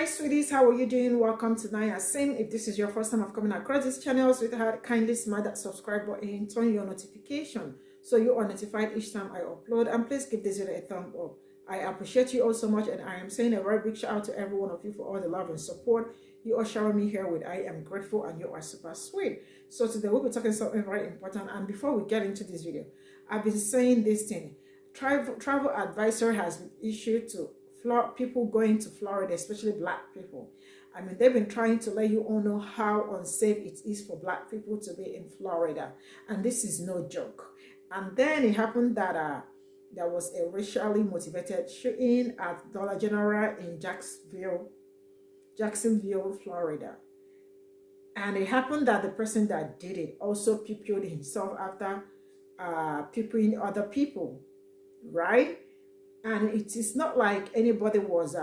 Hi sweeties, how are you doing? Welcome to Naya Sim. If this is your first time of coming across this channel, sweetheart, kindly smash that subscribe button, turn your notification so you are notified each time I upload, and please give this video a thumb up. I appreciate you all so much, and I am saying a very big shout out to every one of you for all the love and support you are showering me here with. I am grateful and you are super sweet. So today we'll be talking something very important, and before we get into this video, I've been saying this thing. Travel advisor has been issued to people going to Florida, especially black people. I mean, they've been trying to let you all know how unsafe it is for black people to be in Florida, and this is no joke. And then it happened that there was a racially motivated shooting at Dollar General in Jacksonville, Florida. And it happened that the person that did it also pupilled himself after pupping other people, right? And it is not like anybody was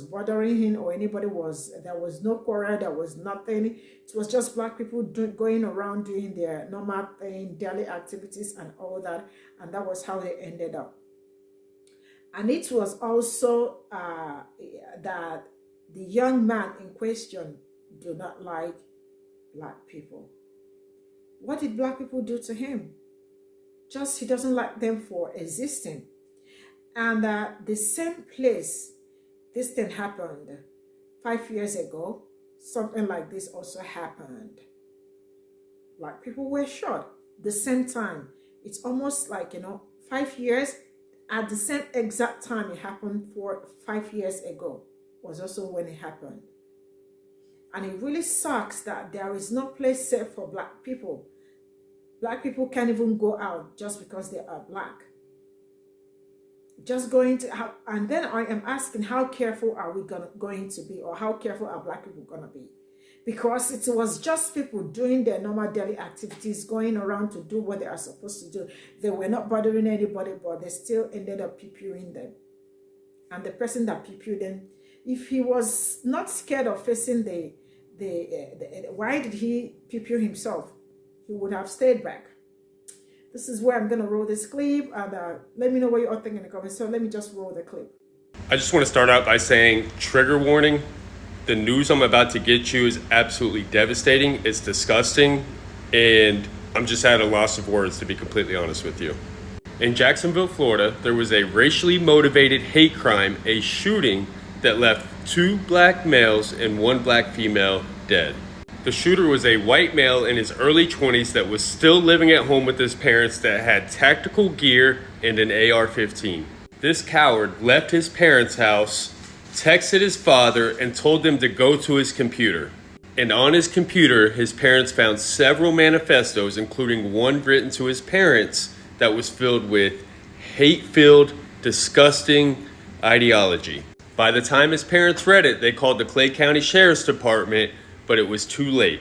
bothering him, or there was no quarrel, there was nothing. It was just black people going around doing their normal thing, daily activities and all that, and that was how they ended up. And it was also that the young man in question do not like black people. What did black people do to him? Just he doesn't like them for existing. And the same place this thing happened 5 years ago, something like this also happened. Black people were shot the same time. It's almost like, 5 years at the same exact time it happened 5 years ago was also when it happened. And it really sucks that there is no place safe for black people. Black people can't even go out just because they are black. And then I am asking, how careful are we going to be, or how careful are black people gonna be? Because it was just people doing their normal daily activities, going around to do what they are supposed to do. They were not bothering anybody, but they still ended up pupilling them. And the person that pupilled them, if he was not scared of facing why did he pupill himself? He would have stayed back. This is where I'm going to roll this clip, and let me know what you all think in the comments. So let me just roll the clip. I just want to start out by saying, trigger warning, the news I'm about to get you is absolutely devastating. It's disgusting, and I'm just at a loss of words, to be completely honest with you. In Jacksonville, Florida, there was a racially motivated hate crime, a shooting that left 2 black males and 1 black female dead. The shooter was a white male in his early 20s that was still living at home with his parents that had tactical gear and an AR-15. This coward left his parents' house, texted his father, and told them to go to his computer. And on his computer, his parents found several manifestos, including one written to his parents that was filled with hate-filled, disgusting ideology. By the time his parents read it, they called the Clay County Sheriff's Department, but it was too late.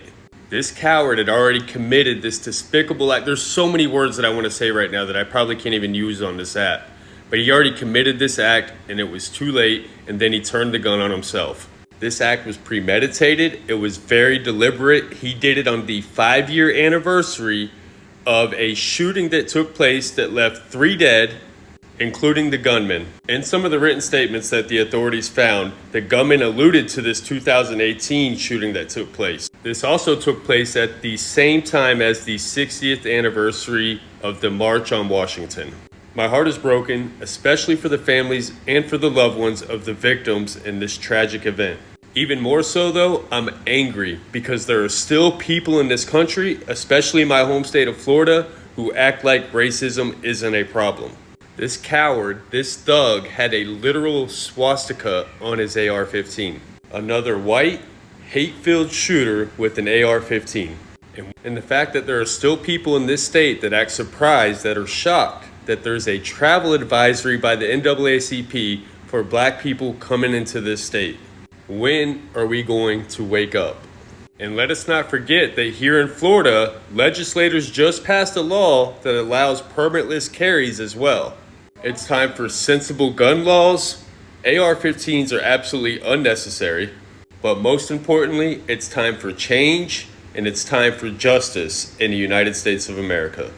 This coward had already committed this despicable act. There's so many words that I want to say right now that I probably can't even use on this app. But he already committed this act, and it was too late, and then he turned the gun on himself. This act was premeditated. It was very deliberate. He did it on the 5-year anniversary of a shooting that took place that left 3 dead, including the gunman. In some of the written statements that the authorities found, the gunman alluded to this 2018 shooting that took place. This also took place at the same time as the 60th anniversary of the March on Washington. My heart is broken, especially for the families and for the loved ones of the victims in this tragic event. Even more so though, I'm angry because there are still people in this country, especially my home state of Florida, who act like racism isn't a problem. This coward, this thug, had a literal swastika on his AR-15. Another white, hate-filled shooter with an AR-15. And the fact that there are still people in this state that act surprised, that are shocked that there's a travel advisory by the NAACP for black people coming into this state. When are we going to wake up? And let us not forget that here in Florida, legislators just passed a law that allows permitless carries as well. It's time for sensible gun laws. AR-15s are absolutely unnecessary. But most importantly, it's time for change, and it's time for justice in the United States of America.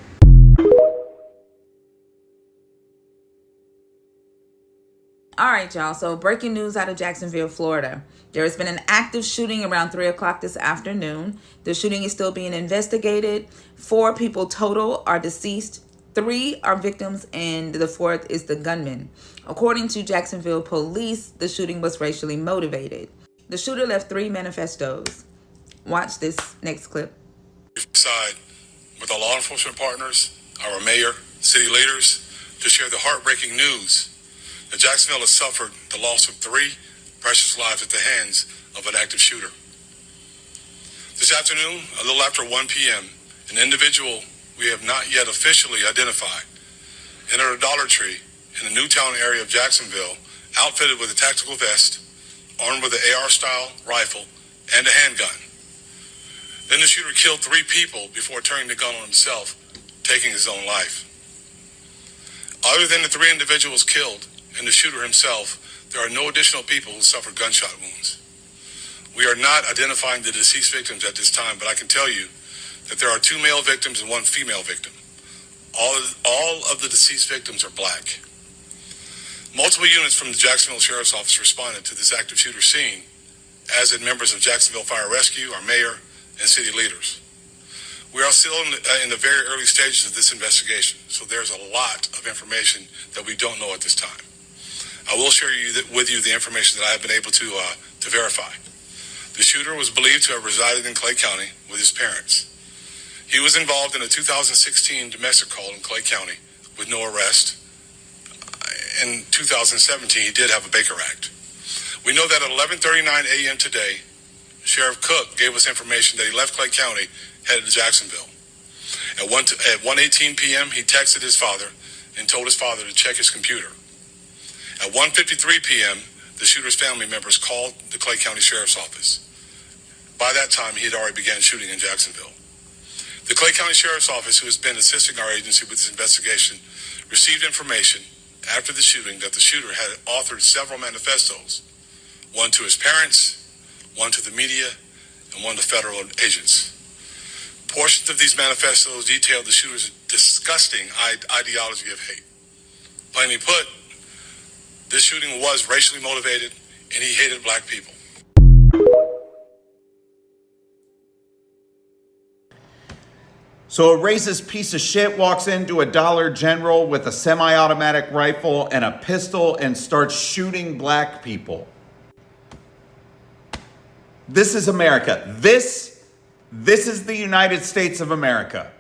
All right, y'all. So breaking news out of Jacksonville, Florida. There has been an active shooting around 3 o'clock this afternoon. The shooting is still being investigated. 4 people total are deceased. 3 are victims, and the 4th is the gunman. According to Jacksonville police, the shooting was racially motivated. The shooter left 3 manifestos. Watch this next clip. Side with our law enforcement partners, our mayor, city leaders, to share the heartbreaking news that Jacksonville has suffered the loss of 3 precious lives at the hands of an active shooter. This afternoon, a little after 1 p.m., an individual we have not yet officially identified entered a Dollar Tree in the Newtown area of Jacksonville, outfitted with a tactical vest, armed with an AR-style rifle, and a handgun. Then the shooter killed 3 people before turning the gun on himself, taking his own life. Other than the 3 individuals killed and the shooter himself, there are no additional people who suffered gunshot wounds. We are not identifying the deceased victims at this time, but I can tell you that there are 2 male victims and 1 female victim. All of the deceased victims are black. Multiple units from the Jacksonville Sheriff's Office responded to this active shooter scene, as did members of Jacksonville Fire Rescue, our mayor, and city leaders. We are still in the very early stages of this investigation, so there's a lot of information that we don't know at this time. I will share with you the information that I have been able to verify. The shooter was believed to have resided in Clay County with his parents. He was involved in a 2016 domestic call in Clay County with no arrest. In 2017, he did have a Baker Act. We know that at 11:39 a.m. today, Sheriff Cook gave us information that he left Clay County, headed to Jacksonville. At 1:18 p.m., he texted his father and told his father to check his computer. At 1:53 p.m., the shooter's family members called the Clay County Sheriff's Office. By that time, he had already begun shooting in Jacksonville. The Clay County Sheriff's Office, who has been assisting our agency with this investigation, received information after the shooting that the shooter had authored several manifestos, one to his parents, one to the media, and one to federal agents. Portions of these manifestos detailed the shooter's disgusting ideology of hate. Plainly put, this shooting was racially motivated, and he hated black people. So a racist piece of shit walks into a Dollar General with a semi-automatic rifle and a pistol and starts shooting black people. This is America. This is the United States of America.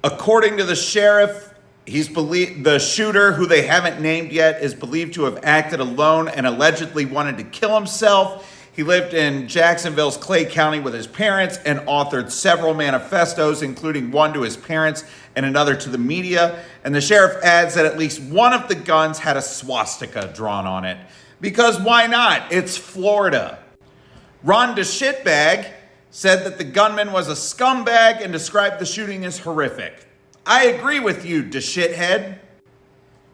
According to the sheriff, the shooter, who they haven't named yet, is believed to have acted alone and allegedly wanted to kill himself. He lived in Jacksonville's Clay County with his parents and authored several manifestos, including one to his parents and another to the media. And the sheriff adds that at least one of the guns had a swastika drawn on it. Because why not? It's Florida. Ron DeShitbag said that the gunman was a scumbag and described the shooting as horrific. I agree with you, DeShithead.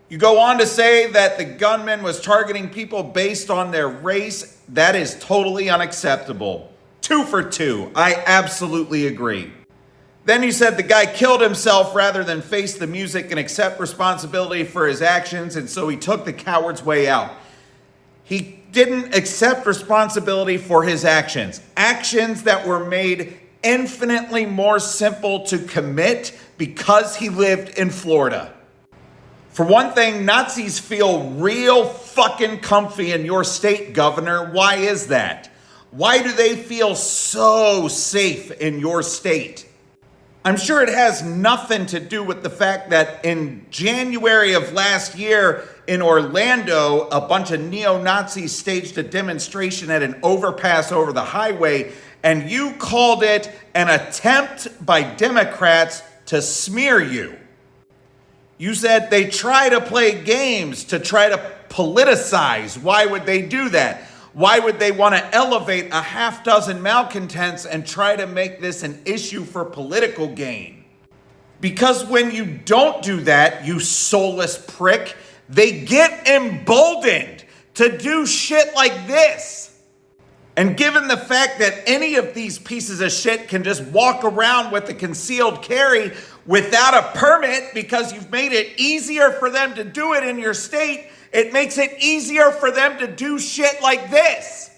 You go on to say that the gunman was targeting people based on their race. That is totally unacceptable. 2 for 2. I absolutely agree. Then you said the guy killed himself rather than face the music and accept responsibility for his actions, and so he took the coward's way out. He didn't accept responsibility for his actions. Actions that were made infinitely more simple to commit because he lived in Florida. For one thing, Nazis feel real fucking comfy in your state, Governor. Why is that? Why do they feel so safe in your state? I'm sure it has nothing to do with the fact that in January of last year in Orlando, a bunch of neo-Nazis staged a demonstration at an overpass over the highway, and you called it an attempt by Democrats to smear you. You said they try to play games to try to politicize. Why would they do that? Why would they want to elevate a half dozen malcontents and try to make this an issue for political gain? Because when you don't do that, you soulless prick, they get emboldened to do shit like this. And given the fact that any of these pieces of shit can just walk around with a concealed carry without a permit because you've made it easier for them to do it in your state, It makes it easier for them to do shit like this.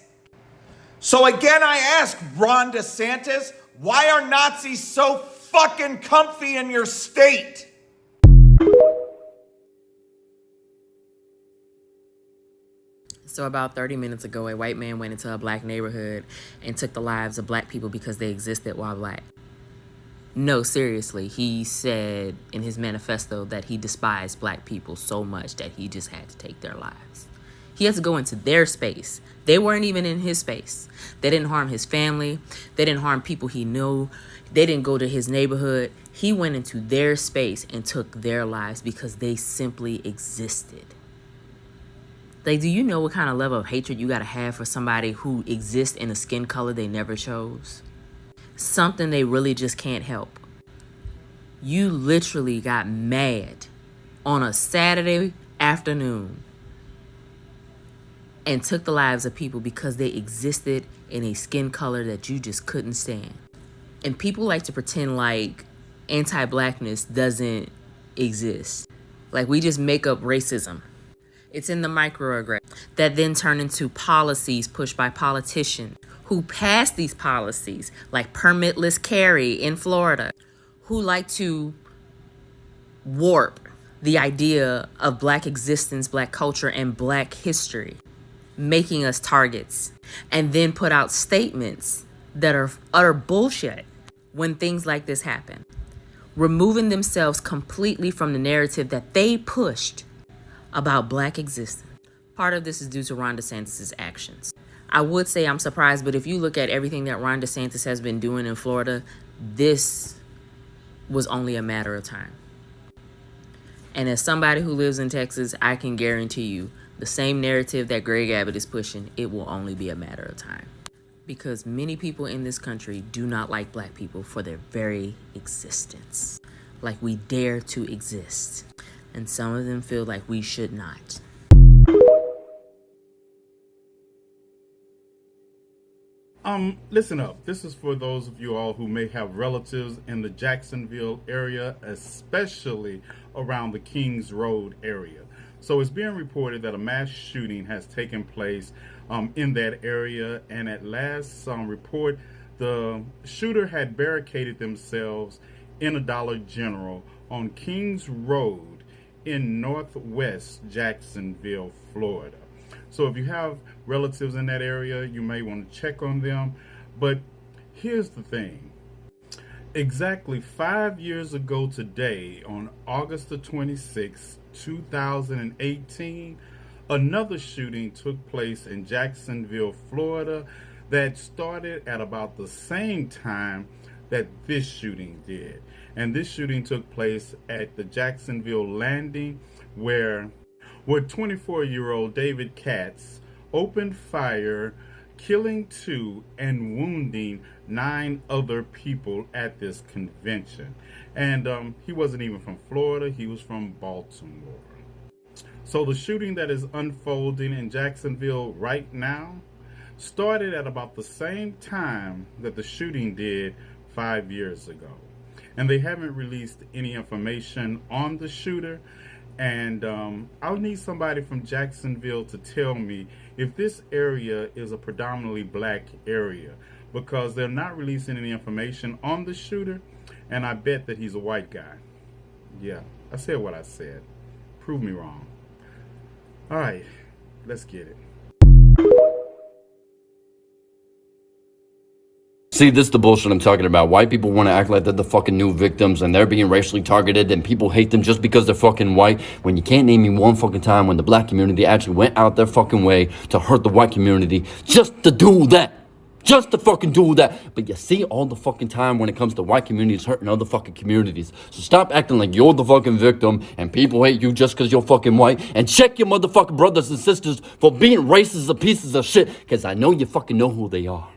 So again, I ask Ron DeSantis, why are Nazis so fucking comfy in your state? So about 30 minutes ago, a white man went into a black neighborhood and took the lives of black people because they existed while black. No, seriously, he said in his manifesto that he despised black people so much that he just had to take their lives. He had to go into their space. They weren't even in his space. They didn't harm his family. They didn't harm people he knew. They didn't go to his neighborhood. He went into their space and took their lives because they simply existed. Like, do you know what kind of level of hatred you gotta have for somebody who exists in a skin color they never chose? Something they really just can't help. You literally got mad on a Saturday afternoon and took the lives of people because they existed in a skin color that you just couldn't stand. And people like to pretend like anti-blackness doesn't exist. Like we just make up racism. It's in the microaggressions that then turn into policies pushed by politicians who pass these policies, like permitless carry in Florida, who like to warp the idea of black existence, black culture, and black history, making us targets, and then put out statements that are utter bullshit when things like this happen, removing themselves completely from the narrative that they pushed about black existence. Part of this is due to Ron DeSantis' actions. I would say I'm surprised, but if you look at everything that Ron DeSantis has been doing in Florida, this was only a matter of time. And as somebody who lives in Texas, I can guarantee you the same narrative that Greg Abbott is pushing, it will only be a matter of time. Because many people in this country do not like black people for their very existence. Like we dare to exist. And some of them feel like we should not. Listen up. This is for those of you all who may have relatives in the Jacksonville area, especially around the Kings Road area. So it's being reported that a mass shooting has taken place in that area, and at last report, the shooter had barricaded themselves in a Dollar General on Kings Road in northwest Jacksonville, Florida. So if you have relatives in that area, you may want to check on them. But here's the thing. Exactly 5 years ago today, on August the 26th, 2018, another shooting took place in Jacksonville, Florida, that started at about the same time that this shooting did. And this shooting took place at the Jacksonville Landing, where 24-year-old David Katz opened fire, killing 2 and wounding 9 other people at this convention. And he wasn't even from Florida, he was from Baltimore. So the shooting that is unfolding in Jacksonville right now started at about the same time that the shooting did 5 years ago. And they haven't released any information on the shooter. And I'll need somebody from Jacksonville to tell me if this area is a predominantly black area, because they're not releasing any information on the shooter, and I bet that he's a white guy. Yeah, I said what I said. Prove me wrong. All right, let's get it. See, this is the bullshit I'm talking about. White people want to act like they're the fucking new victims and they're being racially targeted and people hate them just because they're fucking white, when you can't name me one fucking time when the black community actually went out their fucking way to hurt the white community just to do that. Just to fucking do that. But you see all the fucking time when it comes to white communities hurting other fucking communities. So stop acting like you're the fucking victim and people hate you just because you're fucking white, and check your motherfucking brothers and sisters for being racist or pieces of shit, because I know you fucking know who they are.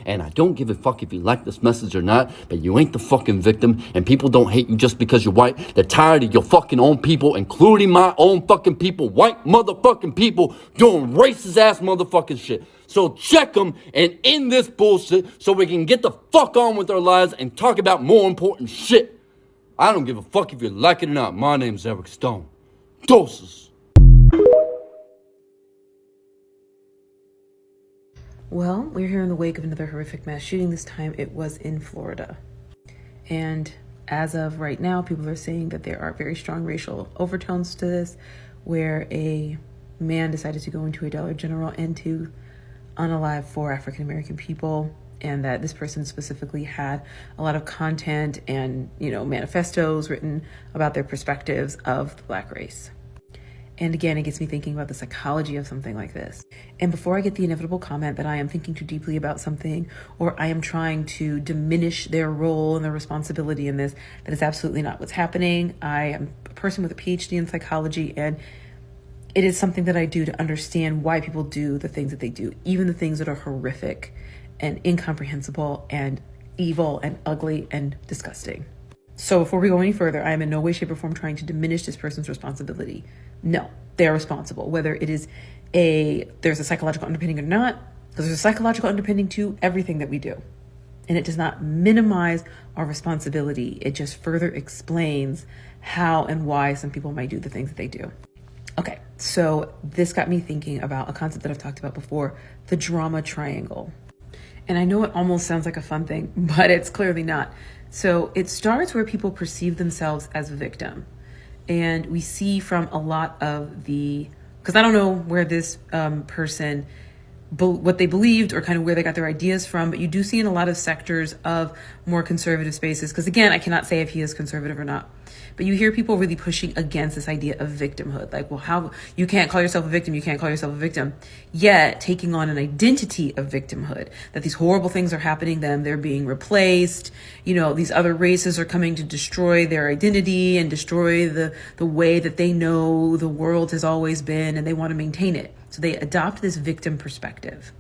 And I don't give a fuck if you like this message or not, but you ain't the fucking victim, and people don't hate you just because you're white. They're tired of your fucking own people, including my own fucking people, white motherfucking people, doing racist ass motherfucking shit. So check them and end this bullshit so we can get the fuck on with our lives and talk about more important shit. I don't give a fuck if you like it or not. My name's Eric Stone. Doses. Well, we're here in the wake of another horrific mass shooting. This time it was in Florida. And as of right now, people are saying that there are very strong racial overtones to this, where a man decided to go into a Dollar General and to unalive 4 African American people, and that this person specifically had a lot of content and, manifestos written about their perspectives of the Black race. And again, it gets me thinking about the psychology of something like this. And before I get the inevitable comment that I am thinking too deeply about something, or I am trying to diminish their role and their responsibility in this, that is absolutely not what's happening. I am a person with a PhD in psychology, and it is something that I do to understand why people do the things that they do, even the things that are horrific and incomprehensible and evil and ugly and disgusting. So before we go any further, I am in no way, shape, or form trying to diminish this person's responsibility. No, they're responsible, whether it is there's a psychological underpinning or not, because there's a psychological underpinning to everything that we do. And it does not minimize our responsibility. It just further explains how and why some people might do the things that they do. Okay, so this got me thinking about a concept that I've talked about before, the drama triangle. And I know it almost sounds like a fun thing, but it's clearly not. So it starts where people perceive themselves as a victim. And we see from a lot of because I don't know where this person, what they believed or kind of where they got their ideas from, but you do see in a lot of sectors of more conservative spaces, because again, I cannot say if he is conservative or not, but you hear people really pushing against this idea of victimhood. Like, well, how you can't call yourself a victim, you can't call yourself a victim, yet taking on an identity of victimhood, that these horrible things are happening to them, they're being replaced, these other races are coming to destroy their identity and destroy the way that they know the world has always been, and they want to maintain it. So they adopt this victim perspective.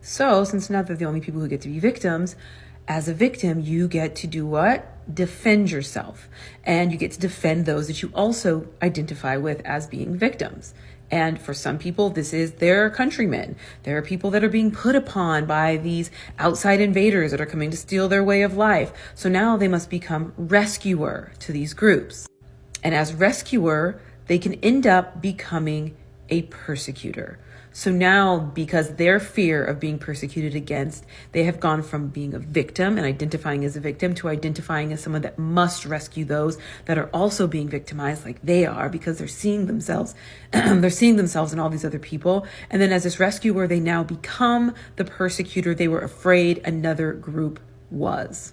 So since now they're the only people who get to be victims, as a victim, you get to do what? Defend yourself. And you get to defend those that you also identify with as being victims. And for some people, this is their countrymen. There are people that are being put upon by these outside invaders that are coming to steal their way of life. So now they must become rescuer to these groups. And as rescuer, they can end up becoming a persecutor. So now, because their fear of being persecuted against, they have gone from being a victim and identifying as a victim to identifying as someone that must rescue those that are also being victimized like they are, because they're seeing themselves, in all these other people. And then as this rescuer, they now become the persecutor they were afraid another group was.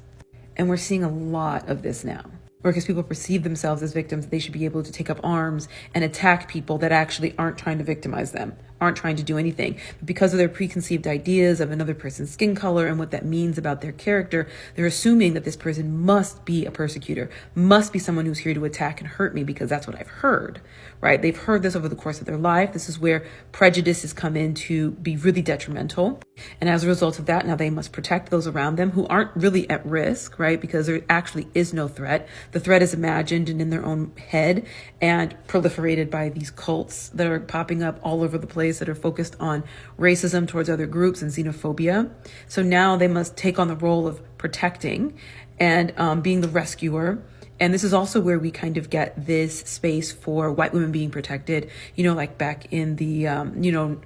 And we're seeing a lot of this now. Or because people perceive themselves as victims, they should be able to take up arms and attack people that actually aren't trying to victimize them, aren't trying to do anything. But because of their preconceived ideas of another person's skin color and what that means about their character, they're assuming that this person must be a persecutor, must be someone who's here to attack and hurt me, because that's what I've heard, right? They've heard this over the course of their life. This is where prejudice has come in to be really detrimental. And as a result of that, now they must protect those around them who aren't really at risk, right? Because there actually is no threat. The threat is imagined and in their own head and proliferated by these cults that are popping up all over the place that are focused on racism towards other groups and xenophobia. So now they must take on the role of protecting and being the rescuer. And this is also where we kind of get this space for white women being protected, like back in the,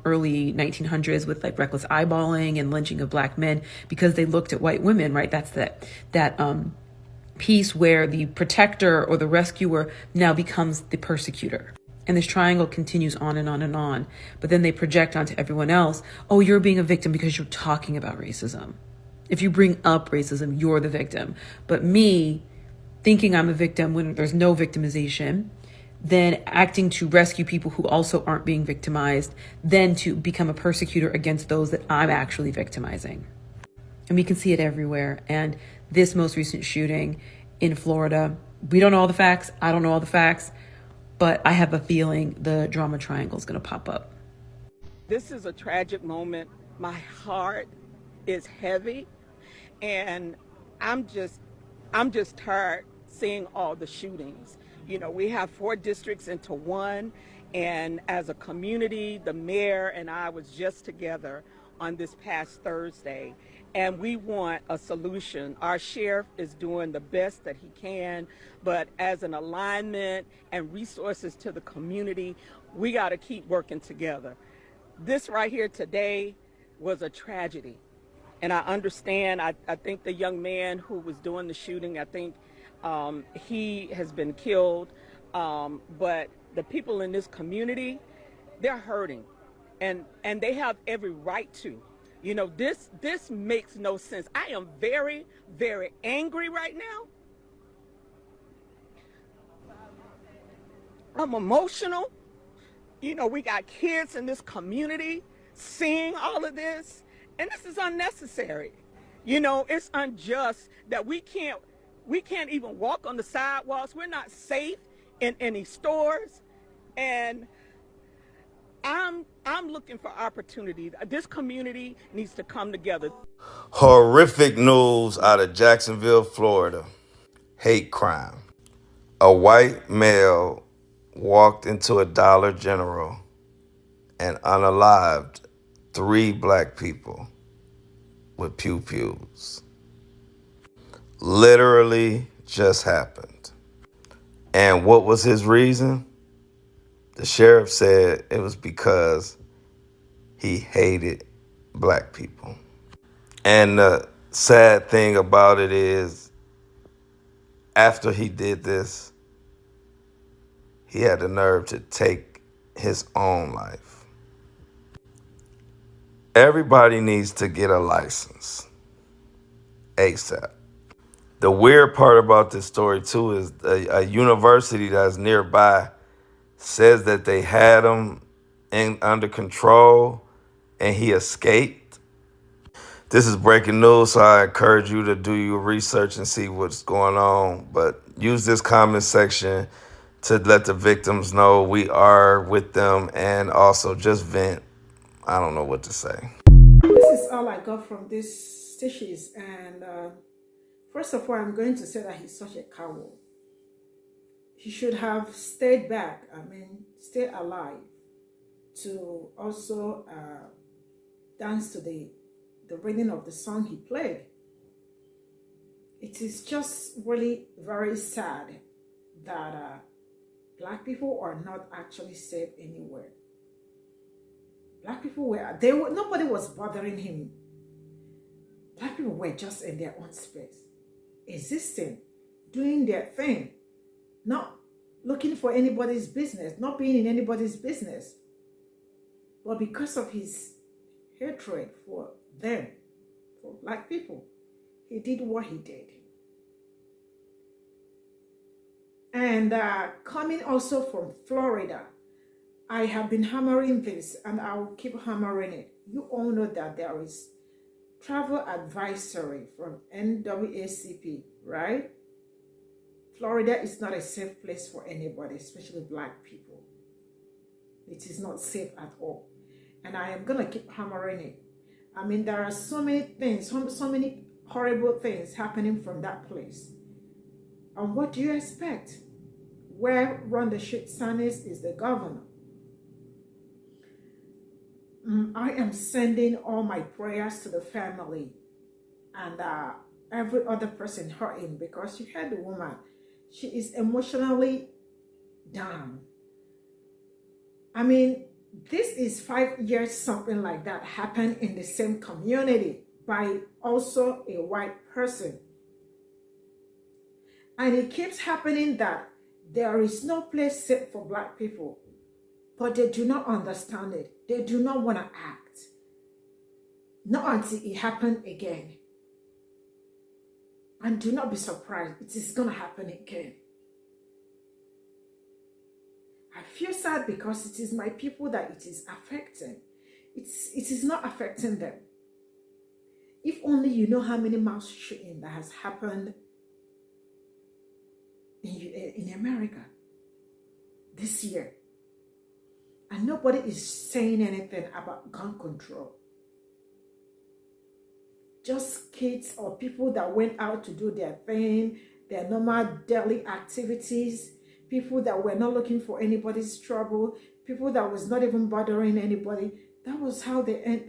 early 1900s with like reckless eyeballing and lynching of black men because they looked at white women, right? That's that piece where the protector or the rescuer now becomes the persecutor. And this triangle continues on and on and on. But then they project onto everyone else, oh, you're being a victim because you're talking about racism. If you bring up racism, you're the victim. But me thinking I'm a victim when there's no victimization, then acting to rescue people who also aren't being victimized, then to become a persecutor against those that I'm actually victimizing. And we can see it everywhere. And this most recent shooting in Florida, we don't know all the facts. I don't know all the facts, but I have a feeling the drama triangle is going to pop up. This is a tragic moment. My heart is heavy, and I'm just tired seeing all the shootings. We have 4 districts into one, and as a community, the mayor and I was just together on this past Thursday, and we want a solution. Our sheriff is doing the best that he can, but as an alignment and resources to the community, we got to keep working together. This right here today, was a tragedy. And I understand, I think the young man who was doing the shooting, I think he has been killed. But the people in this community, they're hurting. And they have every right to. You know, this makes no sense. I am very, very angry right now. I'm emotional. You know, we got kids in this community seeing all of this, and this is unnecessary. You know, it's unjust that we can't even walk on the sidewalks. We're not safe in any stores, and I'm looking for opportunity. This community needs to come together. Horrific news out of Jacksonville, Florida. Hate crime. A white male walked into a Dollar General and unalived 3 black people with pew-pews. Literally just happened. And what was his reason? The sheriff said it was because he hated black people. And the sad thing about it is, after he did this, he had the nerve to take his own life. Everybody needs to get a license ASAP. The weird part about this story, too, is a university that's nearby says that they had him under control and he escaped. This is breaking news, so I encourage you to do your research and see what's going on. But use this comment section to let the victims know we are with them, and also just vent. I don't know what to say. This is all I got from these stitches. And first of all, I'm going to say that he's such a coward. He should have stayed back, stay alive, to also dance to the rhythm of the song he played. It is just really very sad that black people are not actually safe anywhere. Black people nobody was bothering him. Black people were just in their own space, existing, doing their thing, not looking for anybody's business, not being in anybody's business. But because of his hatred for them, for black people, he did what he did. And coming also from Florida, I have been hammering this, and I will keep hammering it. You all know that there is travel advisory from NAACP, right? Florida is not a safe place for anybody, especially black people. It is not safe at all. And I am going to keep hammering it. There are so many things, so many horrible things happening from that place. And what do you expect? Where Ron the Shit Sanis is the governor. I am sending all my prayers to the family and every other person hurting, because you heard the woman. She is emotionally down. This is 5 years, something like that happened in the same community by also a white person. And it keeps happening that there is no place safe for black people, but they do not understand it. They do not want to act. Not until it happened again. And do not be surprised, it is going to happen again. I feel sad because it is my people that it is affecting. It is not affecting them. If only you know how many mass shootings that has happened in America this year. And nobody is saying anything about gun control. Just kids or people that went out to do their thing, their normal daily activities, people that were not looking for anybody's trouble, people that was not even bothering anybody. That was how they ended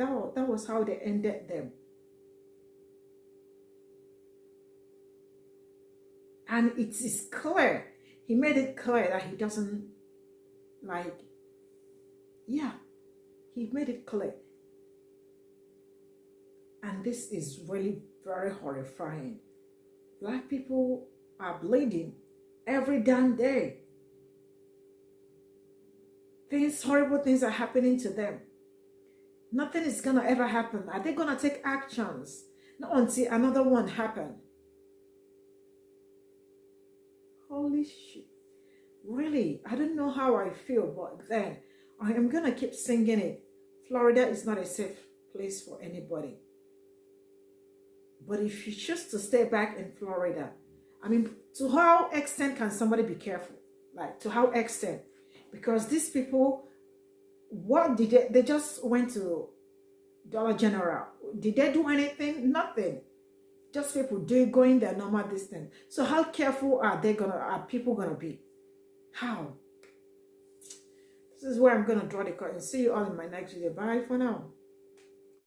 them. And it is clear. He made it clear that he doesn't he made it clear. And this is really very horrifying. Black people are bleeding every damn day. Horrible things are happening to them. Nothing is gonna ever happen. Are they gonna take actions? Not until another one happen. Holy shit. Really, I don't know how I feel, but then I am gonna keep singing it. Florida is not a safe place for anybody. But if you choose to stay back in Florida, I mean, to how extent can somebody be careful? Like, to how extent? Because these people, what did they just went to Dollar General. Did they do anything? Nothing. Just people going their normal distance. So how careful are people gonna be? How? This is where I'm gonna draw the curtain. See you all in my next video. Bye for now.